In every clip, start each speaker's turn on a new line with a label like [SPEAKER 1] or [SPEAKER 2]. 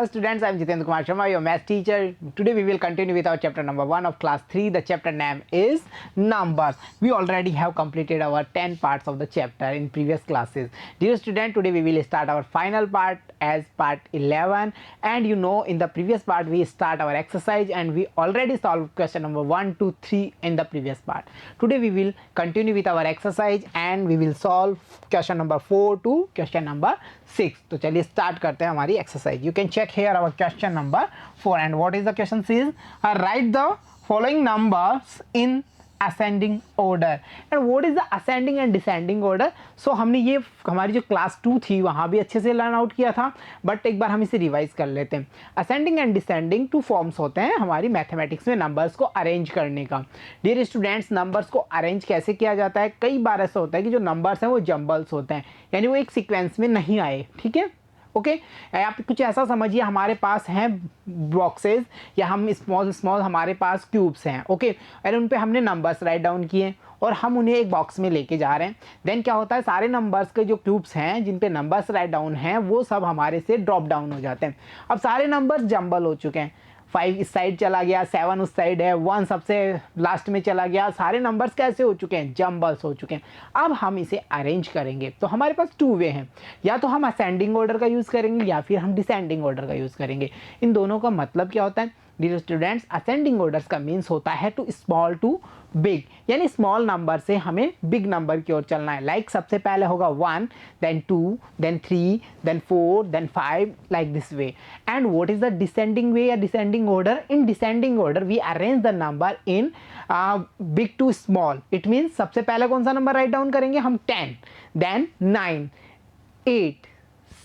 [SPEAKER 1] Hello students, I am Jitendra Kumar Sharma, your math teacher. Today we will continue with our chapter number 1 of class 3. The chapter name is numbers. We already have completed our 10 parts of the chapter in previous classes. Dear student, today we will start our final part as part 11, and you know in the previous part we start our exercise and we already solved question number 1 to 3 in the previous part. Today we will continue with our exercise and we will solve question number 4 to question number 6. तो चलिए start करते हैं हमारी exercise. You can check here our question number 4 and what is the question is write the following numbers in ascending order. And what is the ascending and descending order. So हमने ये हमारी जो class 2 थी वहाँ भी अच्छे से learn out किया था, बट एक बार हम इसे रिवाइज कर लेते हैं. असेंडिंग एंड डिसेंडिंग 2 फॉर्म्स होते हैं हमारी मैथमेटिक्स में नंबर्स को अरेंज करने का. डियर स्टूडेंट्स, नंबर्स को अरेंज कैसे किया जाता है. कई बार ऐसा होता है कि जो नंबर्स हैं वो जम्बल्स होते हैं, यानी वो एक सीक्वेंस में नहीं आए. ठीक है, ओके आप कुछ ऐसा समझिए, हमारे पास हैं बॉक्सेस या हम स्मॉल हमारे पास क्यूब्स हैं. ओके, और उन पे हमने नंबर्स राइट डाउन किए और हम उन्हें एक बॉक्स में लेके जा रहे हैं. देन क्या होता है, सारे नंबर्स के जो क्यूब्स हैं जिन पे नंबर्स राइट डाउन हैं वो सब हमारे से ड्रॉप डाउन हो जाते हैं. अब सारे नंबर्स जंबल हो चुके हैं. 5 इस साइड चला गया, 7 उस साइड है, 1 सबसे लास्ट में चला गया. सारे नंबर्स कैसे हो चुके हैं, जंबल्स हो चुके हैं. अब हम इसे अरेंज करेंगे तो हमारे पास 2 वे हैं. या तो हम असेंडिंग ऑर्डर का यूज़ करेंगे या फिर हम डिसेंडिंग ऑर्डर का यूज़ करेंगे. इन दोनों का मतलब क्या होता है डियर स्टूडेंट्स. असेंडिंग ऑर्डर्स का मीन्स होता है टू स्मॉल टू बिग, यानी स्मॉल नंबर से हमें बिग नंबर की ओर चलना है. लाइक सबसे पहले होगा 1, then 2, then 3, then 4, then 5, like this way. And what is the descending way या descending order. In descending order we arrange the number in big to small. It means सबसे पहले कौन सा नंबर राइट डाउन करेंगे हम, 10, then 9, 8,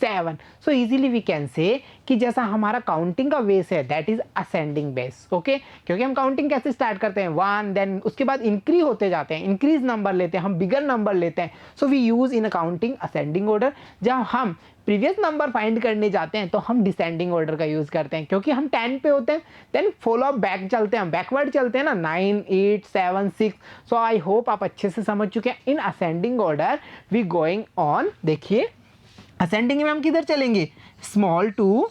[SPEAKER 1] 7. So easily we can say कि जैसा हमारा काउंटिंग का बेस है that is ascending base. Okay, क्योंकि हम काउंटिंग कैसे स्टार्ट करते हैं 1, देन उसके बाद इंक्रीज होते जाते हैं, इंक्रीज नंबर लेते हैं, हम बिगर नंबर लेते हैं. So we use in counting ascending order. जब हम प्रीवियस नंबर फाइंड करने जाते हैं तो हम डिसेंडिंग ऑर्डर का यूज करते हैं, क्योंकि हम 10 पे होते हैं. देन फॉलो अप बैक चलते हैं, बैकवर्ड चलते हैं ना, 9, 8, 7, 6. सो आई होप आप अच्छे से समझ चुके हैं. In ascending order we going on. देखिए असेंडिंग में हम किधर चलेंगे, स्मॉल टू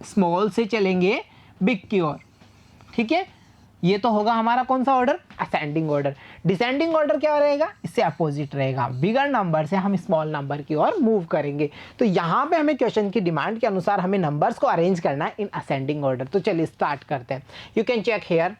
[SPEAKER 1] स्मॉल से चलेंगे बिग की ओर. ठीक है, ये तो होगा हमारा कौन सा order, ascending order. Descending order क्या रहेगा, इससे अपोजिट रहेगा. बिगर नंबर से हम स्मॉल नंबर की ओर मूव करेंगे. तो यहाँ पे हमें क्वेश्चन की डिमांड के अनुसार हमें नंबर्स को अरेंज करना है इन असेंडिंग ऑर्डर. तो चलिए स्टार्ट करते हैं. You can check here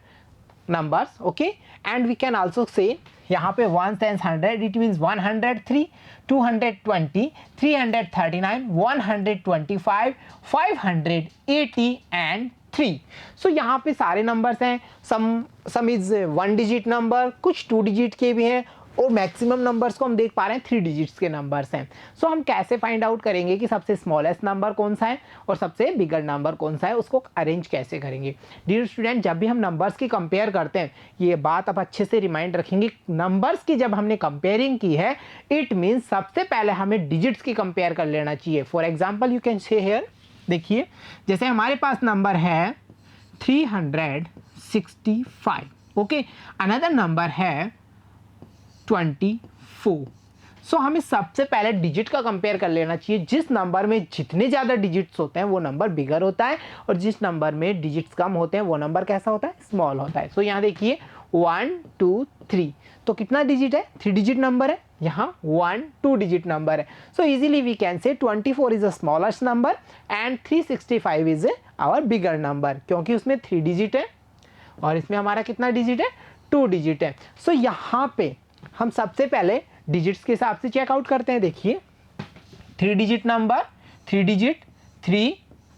[SPEAKER 1] numbers. Okay, and we can also say यहाँ पे 1 times 100 इट मीन्स 103, 220, 339, 125, 580 एंड 3. सो यहाँ पे सारे नंबर्स हैं. सम इज 1 डिजिट नंबर, कुछ 2 डिजिट के भी हैं और मैक्सिमम नंबर्स को हम देख पा रहे हैं 3 डिजिट्स के नंबर्स हैं. सो हम कैसे फाइंड आउट करेंगे कि सबसे स्मॉलेस्ट नंबर कौन सा है और सबसे बिगर नंबर कौन सा है, उसको अरेंज कैसे करेंगे. डियर स्टूडेंट, जब भी हम नंबर्स की कंपेयर करते हैं, ये बात आप अच्छे से रिमाइंड रखेंगे, नंबर्स की जब हमने कंपेयरिंग की है इट मीन्स सबसे पहले हमें डिजिट्स की कंपेयर कर लेना चाहिए. For example you can say here, देखिए जैसे हमारे पास नंबर है 365. ओके, अनदर नंबर है 24. सो हमें सबसे पहले डिजिट का कंपेयर कर लेना चाहिए. जिस नंबर में जितने ज़्यादा डिजिट्स होते हैं वो नंबर बिगर होता है और जिस नंबर में डिजिट्स कम होते हैं वो नंबर कैसा होता है, स्मॉल होता है. सो यहाँ देखिए 1, 2, 3, तो कितना डिजिट है, 3 डिजिट नंबर है. यहाँ 1, 2 डिजिट नंबर है. सो easily we can say 24 is the smallest number and 365 is our bigger number, क्योंकि उसमें 3 डिजिट है और इसमें हमारा कितना डिजिट है, 2 डिजिट है. सो यहाँ पे हम सबसे पहले डिजिट्स के हिसाब से चेकआउट करते हैं. देखिए 3 डिजिट नंबर, 3 डिजिट, 3,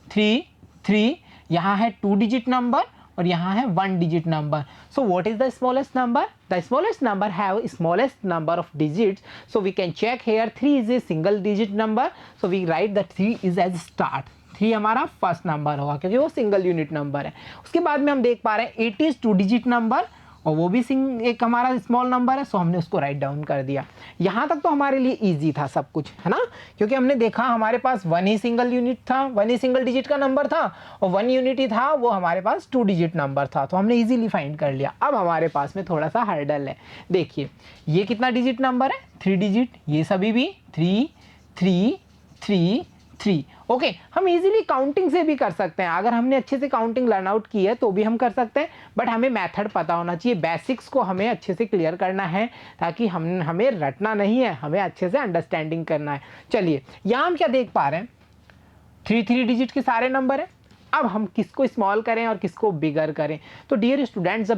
[SPEAKER 1] 3, 3, यहाँ है 2 डिजिट नंबर और यहाँ है 1 digit number. So what is the smallest number, the smallest number have smallest number of digits. So we can check here 3 is a single digit number. So we write the 3 is as start. 3 हमारा first number होगा क्योंकि वो single unit number है. उसके बाद में हम देख पा रहे हैं 8 इज 2 डिजिट नंबर और वो भी एक हमारा स्मॉल नंबर है. सो हमने उसको राइट डाउन कर दिया. यहाँ तक तो हमारे लिए इजी था सब कुछ, है ना, क्योंकि हमने देखा हमारे पास 1 ही सिंगल यूनिट था, 1 ही सिंगल डिजिट का नंबर था और 1 यूनिट ही था, वो हमारे पास 2 डिजिट नंबर था. तो हमने इजीली फाइंड कर लिया. अब हमारे पास में थोड़ा सा हर्डल है. देखिए ये कितना डिजिट नंबर है, 3 डिजिट. ये सभी भी 3, 3, 3, 3। ओके, हम इजीली काउंटिंग से भी कर सकते हैं, अगर हमने अच्छे से काउंटिंग लर्न आउट की है तो भी हम कर सकते हैं, बट हमें मेथड पता होना चाहिए, बेसिक्स को हमें अच्छे से क्लियर करना है ताकि हमें रटना नहीं है, हमें अच्छे से अंडरस्टैंडिंग करना है। चलिए यहाँ हम क्या देख पा रहे हैं, 3 डिजिट के सारे नंबर हैं। अब हम किसको स्मॉल करें और किसको बिगर करें, तो डियर स्टूडेंट्स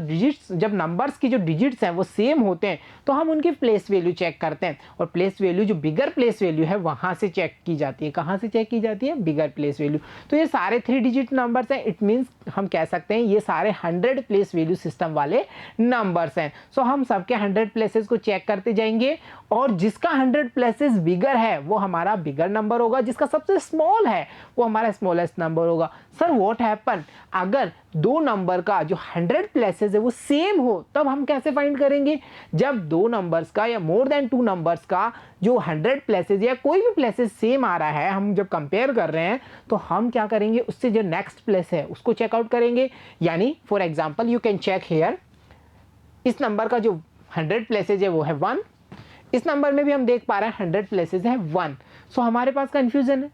[SPEAKER 1] जब नंबर्स की जो डिजिट्स हैं वो सेम होते हैं तो हम उनकी प्लेस वैल्यू चेक करते हैं, और प्लेस वैल्यू जो बिगर प्लेस वैल्यू है वहाँ से चेक की जाती है। कहाँ से चेक की जाती है? बिगर प्लेस वैल्यू। तो ये सारे 3 डिजिट नंबर्स हैं, इट मीन्स हम कह सकते हैं ये सारे 100 प्लेस वैल्यू सिस्टम वाले नंबर्स हैं। सो हम सबके 100 प्लेसेस को चेक करते जाएंगे, और जिसका 100 प्लेसेस बिगर है वो हमारा बिगर नंबर होगा, जिसका सबसे स्मॉल है वो हमारा स्मॉलेस्ट नंबर होगा। सर व्हाट हैपन, अगर दो नंबर का जो 100 प्लेसेस है वो सेम हो तब हम कैसे फाइंड करेंगे? जब दो नंबर्स का या मोर देन 2 नंबर्स का जो 100 प्लेसेस या कोई भी प्लेसेस सेम आ रहा है, हम जब कंपेयर कर रहे हैं तो हम क्या करेंगे, उससे जो नेक्स्ट प्लेस है उसको चेकआउट करेंगे। यानी for example you can check here, इस नंबर का जो 100 प्लेसेस है वो है 1, इस नंबर में भी हम देख पा रहे हैं 100 प्लेसेस है 1। सो हमारे पास कंफ्यूजन है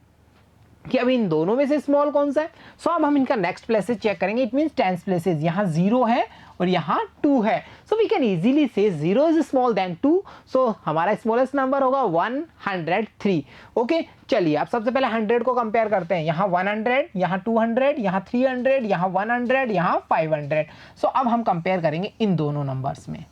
[SPEAKER 1] कि अब इन दोनों में से स्मॉल कौन सा है। सो अब हम इनका नेक्स्ट प्लेसेस चेक करेंगे, इट मींस टेंस प्लेसेस, यहाँ 0 है और यहाँ 2 है। सो वी कैन इजीली से 0 इज स्मॉल देन 2, सो हमारा स्मॉलेस्ट नंबर होगा 103। ओके, चलिए अब सबसे पहले 100 को कंपेयर करते हैं, यहाँ 100, यहाँ 200, यहाँ 300, यहाँ 100, यहाँ 500। सो अब हम कंपेयर करेंगे इन दोनों नंबर्स में,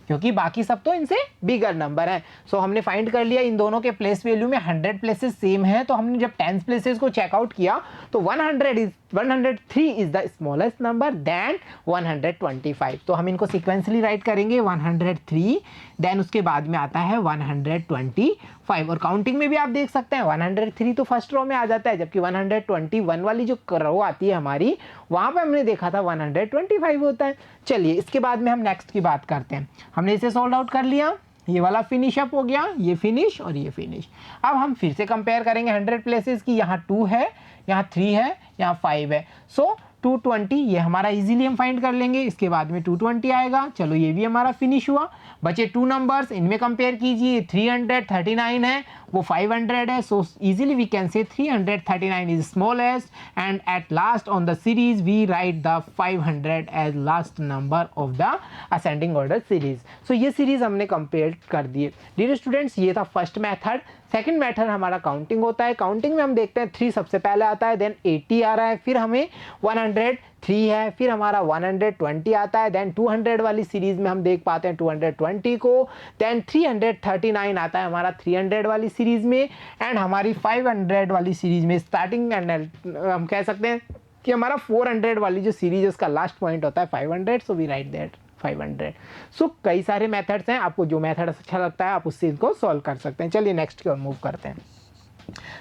[SPEAKER 1] क्योंकि बाकी सब तो इनसे बिगर नंबर है। सो हमने फाइंड कर लिया इन दोनों के प्लेस वैल्यू में 100 प्लेसेस सेम है, तो हमने जब टेंस प्लेसेस को चेकआउट किया तो 103 is the smallest number then 125। तो हम इनको सिक्वेंसली राइट करेंगे, 103 देन उसके बाद में आता है 125, और काउंटिंग में भी आप देख सकते हैं 103 तो फर्स्ट रो में आ जाता है, जबकि 121 वाली जो रो आती है हमारी वहां पे हमने देखा था 125 होता है। चलिए इसके बाद में हम नेक्स्ट की बात करते हैं। हमने इसे सोल्व आउट कर लिया, ये वाला फिनिश अप हो गया, ये फिनिश और ये फिनिश। अब हम फिर से कंपेयर करेंगे 100 प्लेसेस की, यहाँ 2 है, यहाँ 3 है, यहाँ 5 है। सो 220 ये हमारा इजीली हम फाइंड कर लेंगे, इसके बाद में 220 आएगा। चलो ये भी हमारा फिनिश हुआ। बचे 2 नंबर्स, इनमें कंपेयर कीजिए, 339 है, वो 500 है। सो easily we can say 339 is smallest, and at last on the series we write the 500 as last number of the ascending order series. So ये सीरीज हमने कंपेयर कर दिए। डियर स्टूडेंट्स, ये था फर्स्ट मेथड। सेकंड मेथड हमारा counting होता है। Counting में हम देखते हैं 3 सबसे पहले आता है, देन 80 आ रहा है, फिर हमें 103 है, फिर हमारा 120 आता है, देन 200 वाली सीरीज में हम देख पाते हैं 220 को, देन 339 आता है हमारा 300 वाली सीरीज में, एंड हमारी 500 वाली सीरीज में स्टार्टिंग एंड हम कह सकते हैं कि हमारा 400 वाली जो सीरीज है उसका लास्ट पॉइंट होता है 500। So we write that 500। So कई सारे मेथड्स हैं, आपको जो मेथड अच्छा लगता है आप उससे इनको सॉल्व कर सकते हैं। चलिए नेक्स्ट की ओर मूव करते हैं।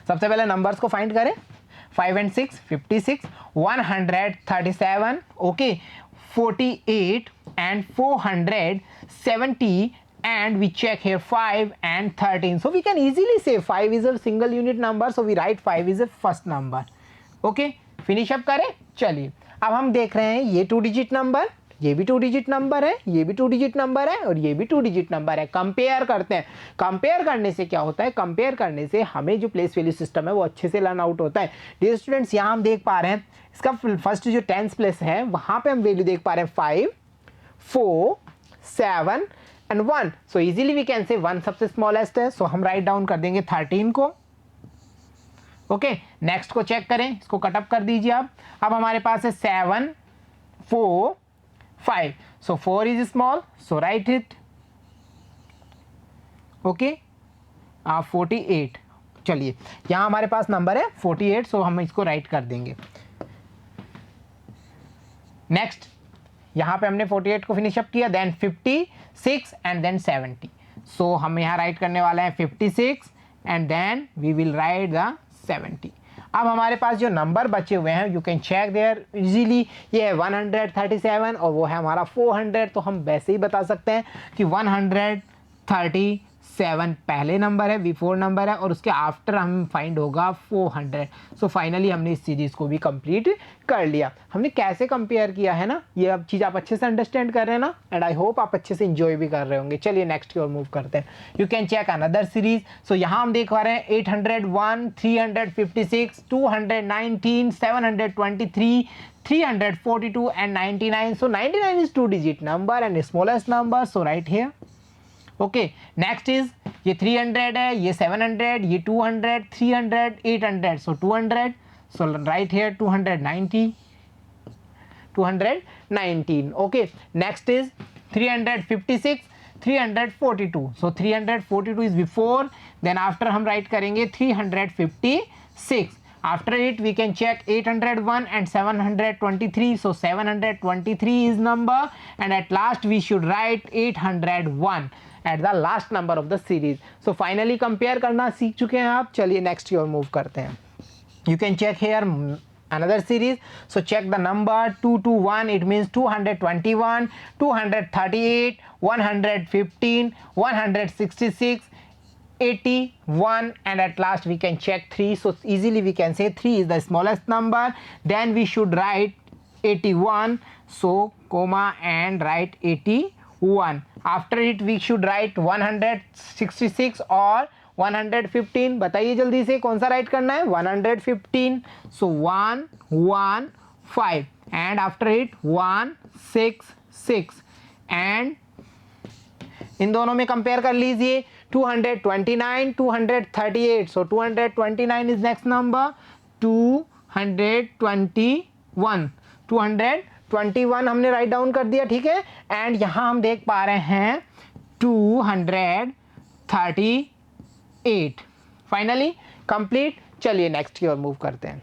[SPEAKER 1] सबसे पहले नंबर्स को फाइंड करें, 5 and 6 56, 137, okay, 48 and 470, and we check here 5 and 13. So we can easily say 5 is a single unit number, so we write 5 is a first number. Okay, finish up करें। चलिए अब हम देख रहे हैं ये 2 डिजिट नंबर, ये भी 2 डिजिट नंबर है, ये भी 2 डिजिट नंबर है, और ये भी 2 डिजिट नंबर है। कंपेयर करते हैं। कंपेयर करने से क्या होता है, कंपेयर करने से हमें जो प्लेस वैल्यू सिस्टम है वो अच्छे से लर्न आउट होता है। डियर स्टूडेंट्स, यहाँ हम देख पा रहे हैं इसका फर्स्ट जो टेंस प्लेस है वहाँ पे हम वैल्यू देख पा रहे हैं 5, 4, 7 and 1। So easily we can say 1 सबसे स्मॉलेस्ट है, सो हम राइट डाउन कर देंगे 13 को। ओके, नेक्स्ट को चेक करें, इसको कटअप कर दीजिए आप। अब हमारे पास है 7, 4, 5, so 4 is small, so write it. Okay, 48। चलिए यहाँ हमारे पास नंबर है 48, सो हम इसको राइट कर देंगे। नेक्स्ट यहाँ पे हमने 48 को फिनिश अप किया, देन 56 एंड देन 70। सो हम यहाँ राइट करने वाले हैं 56 and then we will write the 70। अब हमारे पास जो नंबर बचे हुए हैं you can check there easily, ये है 137 और वो है हमारा 400। तो हम वैसे ही बता सकते हैं कि 137 7 पहले नंबर है, बिफोर नंबर है, और उसके आफ्टर हम फाइंड होगा 400। सो फाइनली हमने इस सीरीज़ को भी कंप्लीट कर लिया। हमने कैसे कंपेयर किया है ना, ये अब चीज़ आप अच्छे से अंडरस्टैंड कर रहे हैं ना, एंड आई होप आप अच्छे से इंजॉय भी कर रहे होंगे। चलिए नेक्स्ट की ओर मूव करते हैं। You can check another series. So यहाँ हम देख पा रहे हैं 801, 356, 219, 723, 342 and 99. So 99 is 2-digit number and smallest number. So right here. Okay. Next is ये 300 है, ये 700, ये 200, 300, 800. So 200. So right here 290, 219. Okay. Next is 356, 342. So 342 is before. Then after हम write करेंगे 356. After it we can check 801 and 723. So 723 is number, and at last we should write 801 at the last number of the series. So finally compare करना सीख चुके हैं आप। चलिए next की ओर move करते हैं। You can check here another series. So check the number 221, it means 221, 238, 115, 166, 81, and at last we can check 3. So easily we can say 3 is the smallest number. Then we should write 81, so comma and write 81. After it we should write 166 or 115. बताइए जल्दी से कौन सा right करना है? 115. So 115, and after it 166, and इन दोनों में compare कर लीजिए 229, 238. So 229 is next number. 221 हमने राइट डाउन कर दिया, ठीक है। एंड यहाँ हम देख पा रहे हैं 238 फाइनली कंप्लीट। चलिए नेक्स्ट की ओर मूव करते हैं।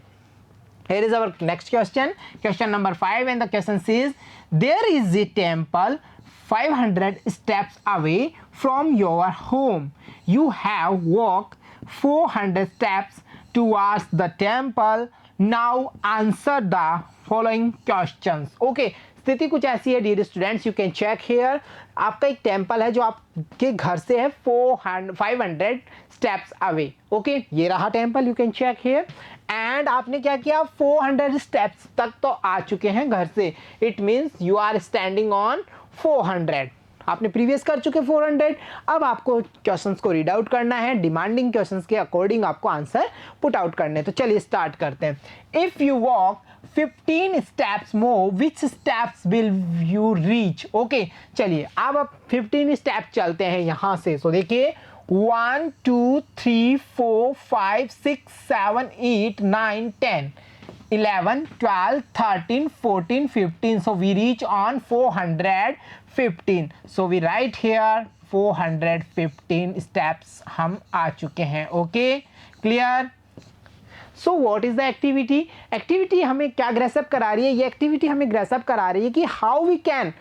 [SPEAKER 1] Here is our next question, question number 5, and the question says there is a temple 500 steps away from your home. You have walked 400 steps towards the temple. Now answer the following questions. Okay, स्थिति कुछ ऐसी है dear students, you can check here. आपका एक temple है जो आपके घर से है 500 स्टेप्स अवे। ओके, ये रहा temple, you can check here. And आपने क्या किया, 400 स्टेप्स तक तो आ चुके हैं घर से। It means you are standing on 400। आपने प्रीवियस कर चुके 400। अब आपको क्वेश्चंस को रीड आउट करना है, डिमांडिंग क्वेश्चंस के अकॉर्डिंग आपको आंसर पुट आउट करने। तो चलिए स्टार्ट करते हैं। If you walk 15 steps more, which steps will you reach? Okay, चलिए अब आप 15 स्टेप चलते हैं यहाँ से। सो देखिए 1 2 3 4 5 6 7 8 9 10 11 12 13 14 15. So we reach on 415. So we write here 415 steps हम आ चुके हैं। Okay, clear? So what is the activity? Activity हमें क्या ग्रेसअप करा रही है? ये एक्टिविटी हमें ग्रेसअप करा रही है कि how we can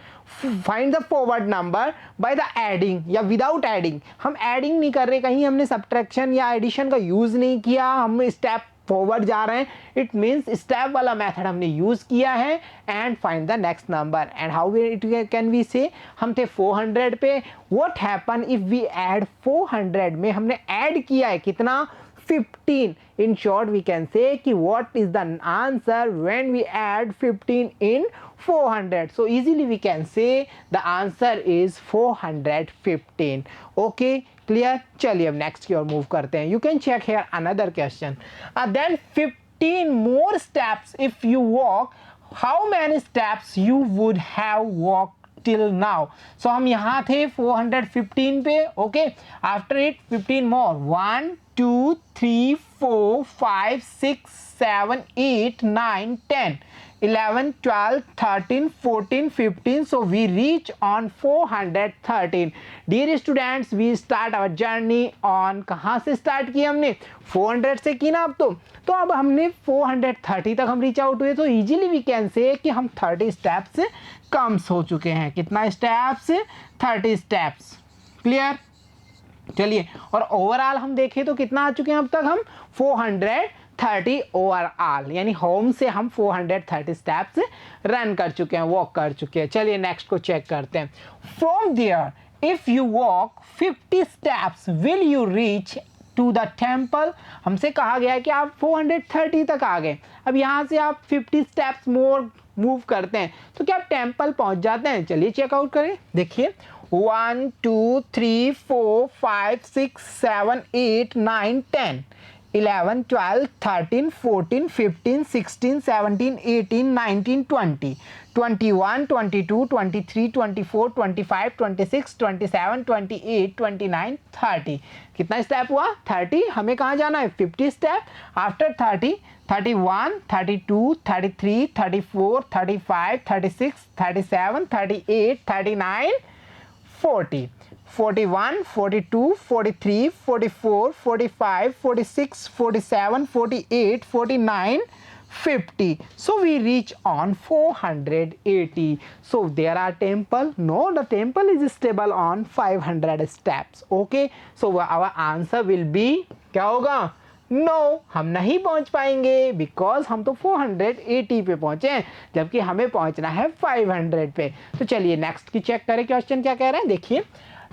[SPEAKER 1] find the forward number by the adding या विदाउट एडिंग। हम एडिंग नहीं कर रहे, कहीं हमने सब्ट्रैक्शन या एडिशन का यूज नहीं किया, हम स्टेप फॉरवर्ड जा रहे हैं। इट मीन्स स्टेप वाला मेथड हमने यूज किया है and find the next number. And how it can we say, हम थे 400 पे। What happen if we add 400 में हमने ऐड किया है कितना? 15. In short we can say कि what is the answer when we add 15 in 400? So easily we can say the answer is 415. Okay, clear? चलिए अब next की ओर move करते हैं। You can check here another question. Then 15 more steps if you walk, how many steps you would have walked till now? So हम यहाँ थे 415 पे। Okay, after it 15 more, 1 2 3 4 5 6 7 8 9 10 11 12 13 14 15. So we reach on 413. Dear students, we start our journey on, कहाँ से start किया हमने? 400 से की ना। अब अब हमने 430 तक हम रीच आउट हुए। तो इजीली वी कैन से कि हम 30 स्टेप्स कम्स हो चुके हैं। कितना स्टेप्स? 30 स्टेप्स। क्लियर? चलिए, और ओवरऑल हम देखें तो कितना आ चुके हैं अब तक हम? 430 ओवरऑल, यानी होम से हम 430 स्टेप्स रन कर चुके हैं, वॉक कर चुके हैं। चलिए नेक्स्ट को चेक करते हैं। From there if you walk 50 steps will you reach to the temple. हमसे कहा गया है कि आप 430 तक आ गए, अब यहाँ से आप 50 स्टेप्स मोर मूव करते हैं तो क्या आप टेम्पल पहुँच जाते हैं? चलिए चेकआउट करें। देखिए 1 2 3 4 5 6 7 8 9 10 11 12 13 14 15 16 17 18 19 20 21 22 23 24 25 26 27 28 29 30। कितना स्टेप हुआ? 30। हमें कहाँ जाना है? 50 step. After 30 31 32 33 34 35 36 37 38 39 40 41 42 43 44 45 46 47 48 49 50. So we reach on 480. So there are temple? No, the temple is stable on 500 steps. Okay, so our answer will be क्या होगा? नो, हम नहीं पहुंच पाएंगे बिकॉज हम तो 480 पे पहुंचे हैं जबकि हमें पहुंचना है 500 पे। तो चलिए नेक्स्ट की चेक करें क्वेश्चन क्या कह रहे हैं। देखिए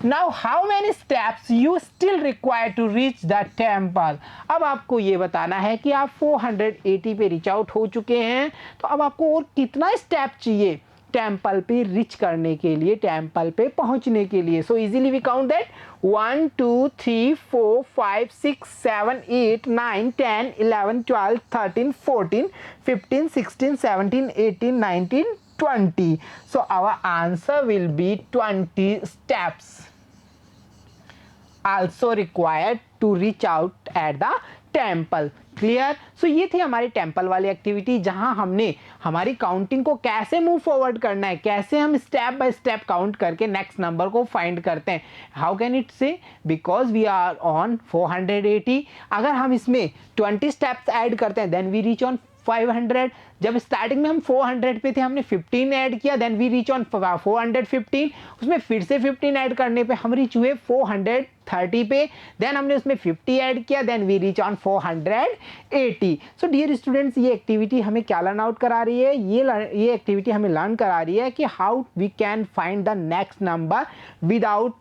[SPEAKER 1] now how many steps you still require to reach the temple. अब आपको ये बताना है कि आप 480 पे रीच आउट हो चुके हैं, तो अब आपको और कितना स्टेप चाहिए टेम्पल पे रीच करने के लिए, टेम्पल पे पहुंचने के लिए। So easily we count that 1 2 3 4 5 6 7 8 9 10 11 12 13 14 15 16 17 18 19 20. So our answer will be 20 steps also required to reach out at the temple. Clear? So ये थी हमारी टेम्पल वाली एक्टिविटी जहां हमने हमारी काउंटिंग को कैसे मूव फॉरवर्ड करना है, कैसे हम स्टेप बाय स्टेप काउंट करके नेक्स्ट नंबर को फाइंड करते हैं। हाउ कैन इट से? बिकॉज वी आर ऑन 480, अगर हम इसमें 20 स्टेप्स ऐड करते हैं देन वी रीच ऑन 500। जब स्टार्टिंग में हम 400 पे थे हमने 15 ऐड किया देन वी रीच ऑन 415, उसमें फिर से 15 ऐड करने पे हम रीच हुए 430 पे, देन हमने उसमें 50 ऐड किया then we reach on 480। So dear students, ये एक्टिविटी हमें क्या लर्न आउट करा रही है? ये एक्टिविटी हमें लर्न करा रही है कि how we can find the next number without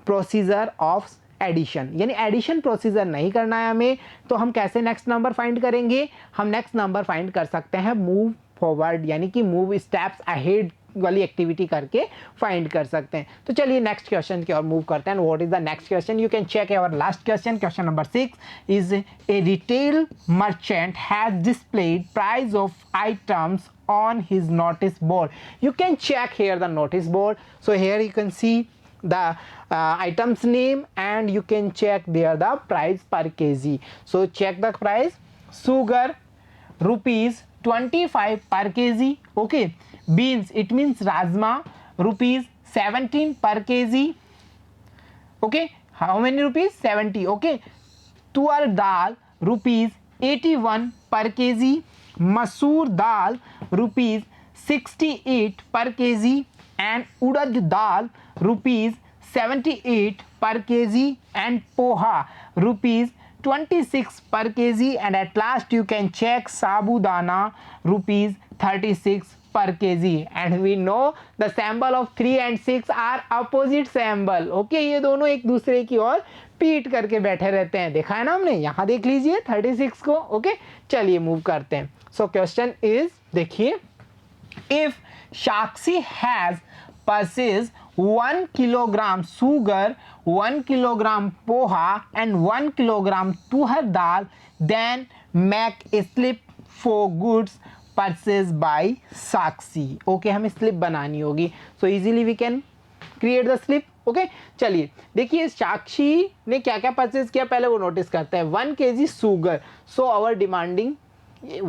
[SPEAKER 1] procedure of addition, यानी एडिशन प्रोसीजर नहीं करना है हमें, तो हम कैसे नेक्स्ट नंबर फाइंड करेंगे? हम नेक्स्ट नंबर फाइंड कर सकते हैं मूव फॉरवर्ड, यानी कि मूव स्टेप्स अहेड वाली एक्टिविटी करके फाइंड कर सकते हैं। तो चलिए नेक्स्ट क्वेश्चन की ओर मूव करते हैं। What is the next question? You can check our last question. Question number 6 is a retail merchant has displayed price of items on his notice board. You can check here the notice board. So here you can see the items name and you can check there the price per kg. So check the price. Sugar rupees 25 per kg. Okay. Beans, it means rajma, rupees 17 per kg. Okay. How many rupees? 70. Okay. Tuar dal rupees 81 per kg. मसूर दाल rupees 68 पर KG and urad dal rupees 78 पर KG and poha rupees 26 per kg and at last you can check sabudana rupees 36 per kg and we know the symbol of 3 and 6 are opposite symbol. Okay, ये दोनों एक दूसरे की ओर पीट करके बैठे रहते हैं, देखा है ना हमने, यहाँ देख लीजिए 36 को। ओके, चलिए मूव करते हैं। सो क्वेश्चन इज, देखिए, if Sakshi has purchased 1 kilogram sugar, 1 kilogram poha and 1 kilogram tuhar dal, then make a slip for goods purchased by Sakshi. Okay, हमें स्लिप बनानी होगी। So easily we can create the slip. Okay, चलिए देखिए साक्षी ने क्या क्या purchase किया पहले वो नोटिस करते हैं। 1 kg sugar, so our demanding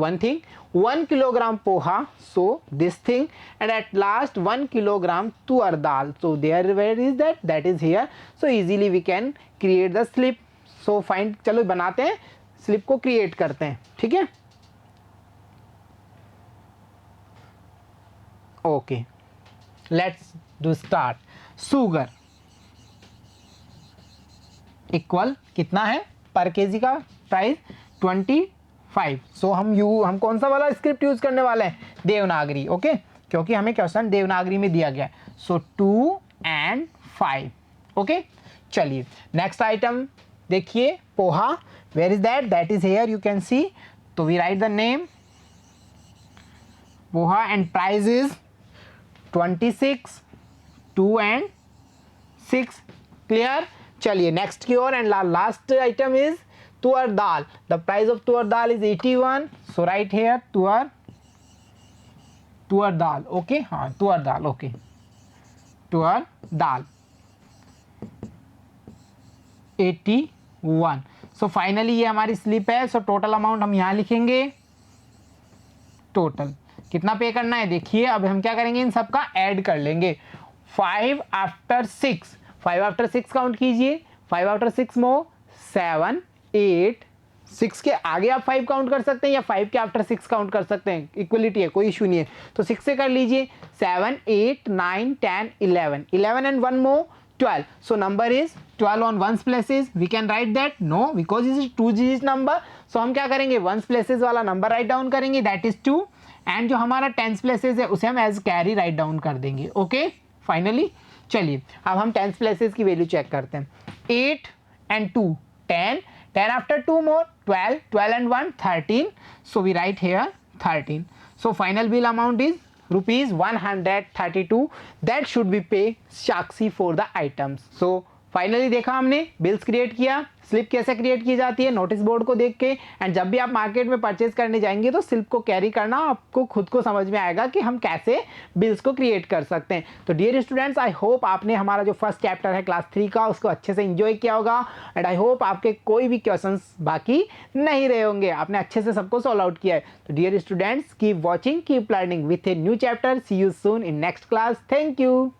[SPEAKER 1] one thing, 1 kilogram poha, so this thing, and at last 1 kilogram tuar dal, so there, where is that? That is here. So easily we can create the slip. So find, चलो बनाते हैं, slip को create करते हैं, ठीक है। Okay, let's do start. Sugar equal कितना है पर केजी का प्राइस 25। सो हम कौन सा वाला स्क्रिप्ट यूज करने वाले हैं? देवनागरी। ओके, क्योंकि हमें क्वेश्चन देवनागरी में दिया गया है। सो 2 and 5, ओके चलिए नेक्स्ट आइटम देखिए poha, where is that, that is here you can see, तो we write the name poha and price is 26, 2 and 6 clear. चलिए नेक्स्ट की ओर and last item is toor dal, the price of toor dal is 81, so write here toor dal, okay हाँ तुअर dal, okay तुअर दाल 81। So finally ये हमारी slip है, सो टोटल अमाउंट हम यहाँ लिखेंगे, टोटल कितना पे करना है देखिए। अब हम क्या करेंगे इन सबका ऐड कर लेंगे, 5 आफ्टर 6, 5 आफ्टर 6 काउंट कीजिए, 5 आफ्टर 6 मोर 7 8, 6 के आगे आप 5 काउंट कर सकते हैं या 5 के आफ्टर 6 काउंट कर सकते हैं, इक्वलिटी है कोई इशू नहीं है, तो 6 से कर लीजिए, 7 8 9 10 11, 11 and 1 more 12, so number is 12 on ones places, we can write that no because this is 2 digit number, so हम क्या करेंगे ones places वाला नंबर राइट डाउन करेंगे, that is 2, एंड जो हमारा टेंस प्लेसेस है उसे हम एज कैरी राइट डाउन कर देंगे, ओके फाइनली। चलिए अब हम टेंस प्लेसेस की वैल्यू चेक करते हैं, 8 and 2 10, 10 after 2 more 12, 12 and 1 13, so we write here 13, so final bill amount is rupees 132, that should be pay Sakshi for the items। so finally देखा हमने बिल्स क्रिएट किया, slip कैसे create की जाती है नोटिस बोर्ड को देख के, एंड जब भी आप मार्केट में परचेज करने जाएंगे तो स्लिप को कैरी करना आपको खुद को समझ में आएगा कि हम कैसे बिल्स को क्रिएट कर सकते हैं। तो डियर स्टूडेंट्स आई होप आपने हमारा जो फर्स्ट चैप्टर है क्लास 3 का उसको अच्छे से इंजॉय किया होगा, एंड आई होप आपके कोई भी क्वेश्चंस बाकी नहीं रहे होंगे, आपने अच्छे से सबको सॉल्व आउट किया है। तो dear students keep watching, keep learning with a new chapter, see you soon in next class, thank you.